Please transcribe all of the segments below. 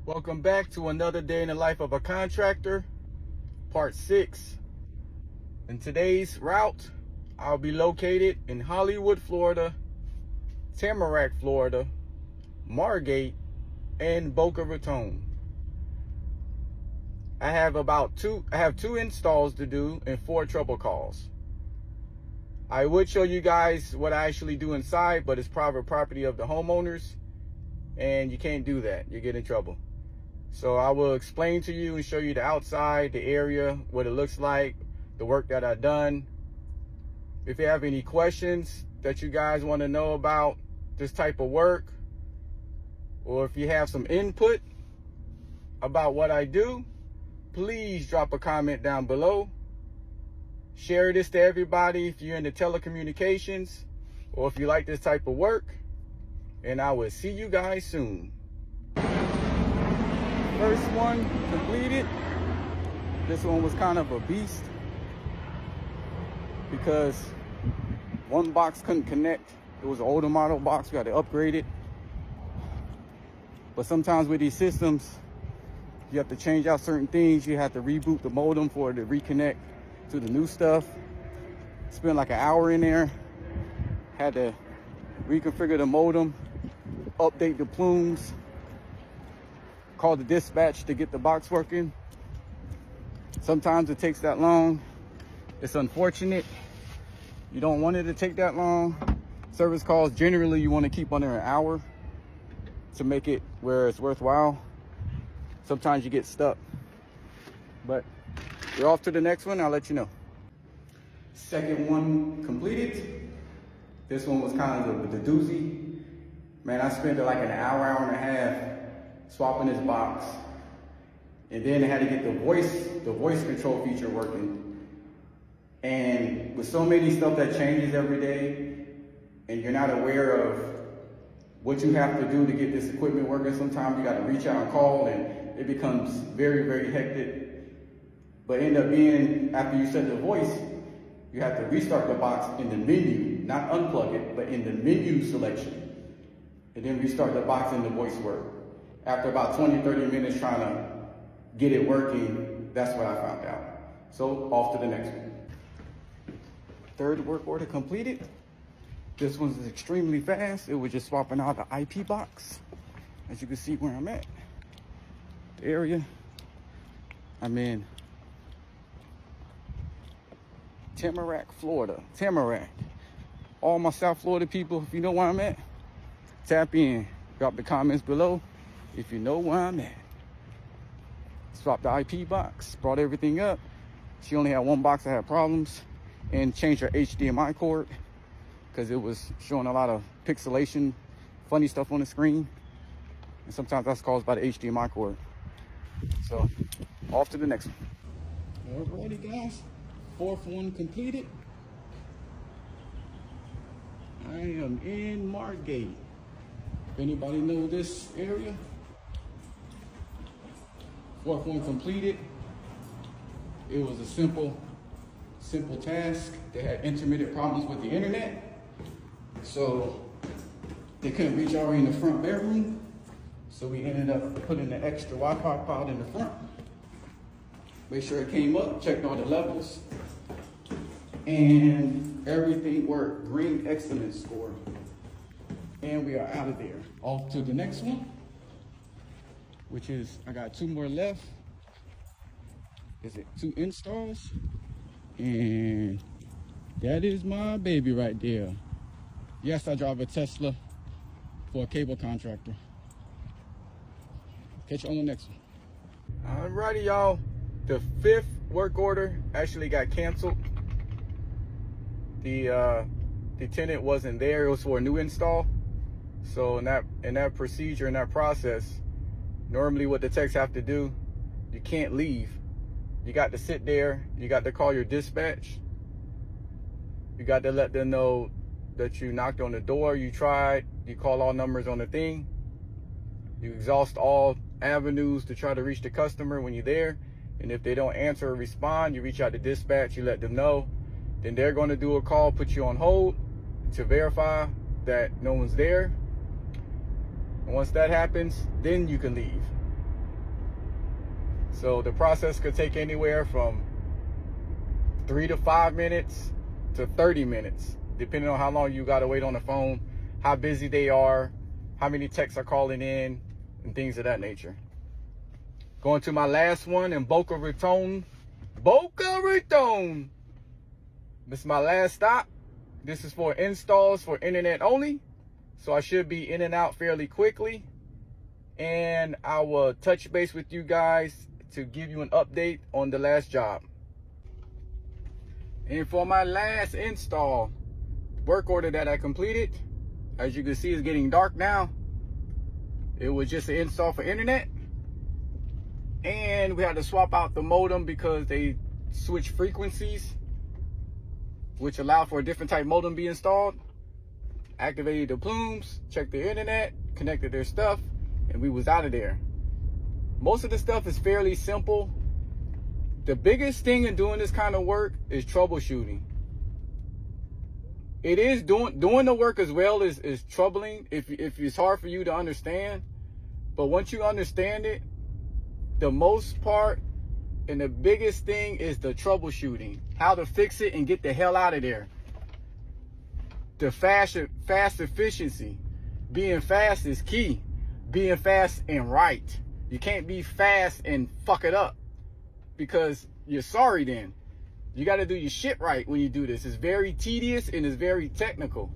Welcome back to another day in the life of a contractor, part 6. In today's route, I'll be located in Hollywood, Florida, Tamarack, Florida, Margate, and Boca Raton. I have two installs to do and 4 trouble calls. I would show you guys what I actually do inside, but it's private property of the homeowners, and you can't do that. You get in trouble. So I will explain to you and show you the outside, the area, what it looks like, the work that I've done. If you have any questions that you guys want to know about this type of work, or if you have some input about what I do, please drop a comment down below. Share this to everybody if you're into telecommunications or if you like this type of work. And I will see you guys soon. First one completed. This one was kind of a beast because one box couldn't connect. It was an older model box. We had to upgrade it. But sometimes with these systems, you have to change out certain things. You have to reboot the modem for it to reconnect to the new stuff. Spent like an hour in there. Had to reconfigure the modem, update the plumes, call the dispatch to get the box working. Sometimes it takes that long. It's unfortunate. You don't want it to take that long. Service calls, generally you want to keep under an hour to make it where it's worthwhile. Sometimes you get stuck, but we're off to the next one. I'll let you know. Second one completed. This one was kind of the doozy. Man, I spent like an hour and a half swapping this box. And then I had to get the voice control feature working. And with so many stuff that changes every day, and you're not aware of what you have to do to get this equipment working, sometimes you got to reach out and call, and it becomes very, very hectic. But end up being, after you set the voice, you have to restart the box in the menu, not unplug it, but in the menu selection. And then restart the box in the voice work. After about 20-30 minutes trying to get it working, that's what I found out. So off to the next one. Third work order completed. This one's extremely fast. It was just swapping out the IP box. As you can see where I'm at, the area I'm in, Tamarack, Florida. Tamarack. All my South Florida people, if you know where I'm at, tap in. Drop the comments below if you know where I'm at. Swapped the IP box, brought everything up. She only had one box that had problems, and changed her HDMI cord because it was showing a lot of pixelation, funny stuff on the screen. And sometimes that's caused by the HDMI cord. So, off to the next one. Alrighty guys, fourth one completed. I am in Margate. If anybody know this area, fourth one completed. It was a simple task. They had intermittent problems with the internet, so they couldn't reach already in the front bedroom. So we ended up putting the extra Wi-Fi pod in the front. Make sure it came up, checked all the levels, and everything worked. Green excellent score. And we are out of there. Off to the next one, which is, I got 2 more left. Is it 2 installs? And that is my baby right there. Yes, I drive a Tesla for a cable contractor. Catch you on the next one. Alrighty, y'all. The 5th work order actually got canceled. The tenant wasn't there. It was for a new install. So in that procedure, in that process, normally what the techs have to do, you can't leave. You got to sit there. You got to call your dispatch. You got to let them know that you knocked on the door, you tried, you call all numbers on the thing. You exhaust all avenues to try to reach the customer when you're there. And if they don't answer or respond, you reach out to dispatch, you let them know. Then they're going to do a call, put you on hold to verify that no one's there. And once that happens, then you can leave. So the process could take anywhere from 3 to 5 minutes to 30 minutes, depending on how long you got to wait on the phone, how busy they are, how many texts are calling in, and things of that nature. Going to my last one in Boca Raton. Boca Raton. This is my last stop. This is for installs for internet only. So I should be in and out fairly quickly. And I will touch base with you guys to give you an update on the last job. And for my last install, work order that I completed, as you can see, it's getting dark now. It was just an install for internet. And we had to swap out the modem because they switched frequencies, which allowed for a different type modem to be installed. Activated the plumes, checked the internet, connected their stuff, and we was out of there. Most of the stuff is fairly simple. The biggest thing in doing this kind of work is troubleshooting. It is doing the work as well is troubling if it's hard for you to understand. But once you understand it, the most part and the biggest thing is the troubleshooting. How to fix it and get the hell out of there. The fast efficiency. Being fast is key. Being fast and right. You can't be fast and fuck it up, because you're sorry then. You got to do your shit right when you do this. It's very tedious and it's very technical.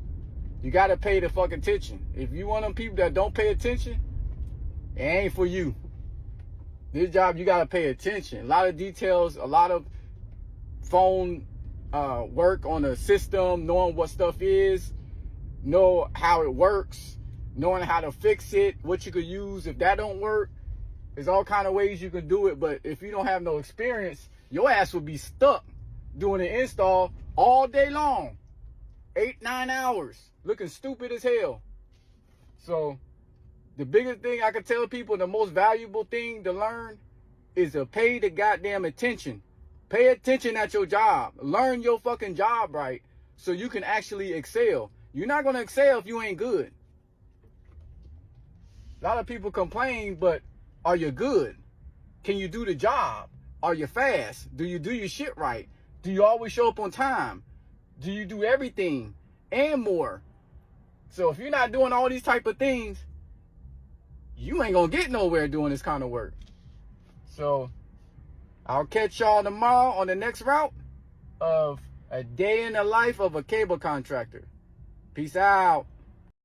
You got to pay the fucking attention. If you one of them people that don't pay attention, it ain't for you. This job, you got to pay attention. A lot of details, a lot of phone work on the system, knowing what stuff is, know how it works, knowing how to fix it, what you could use if that don't work. There's all kind of ways you can do it, but if you don't have no experience, your ass will be stuck doing an install all day long. 8-9 hours. Looking stupid as hell. So, the biggest thing I can tell people, the most valuable thing to learn is to pay the goddamn attention. Pay attention at your job. Learn your fucking job right so you can actually excel. You're not going to excel if you ain't good. A lot of people complain, but are you good? Can you do the job? Are you fast? Do you do your shit right? Do you always show up on time? Do you do everything and more? So if you're not doing all these type of things, you ain't gonna get nowhere doing this kind of work. So I'll catch y'all tomorrow on the next route of a day in the life of a cable contractor. Peace out.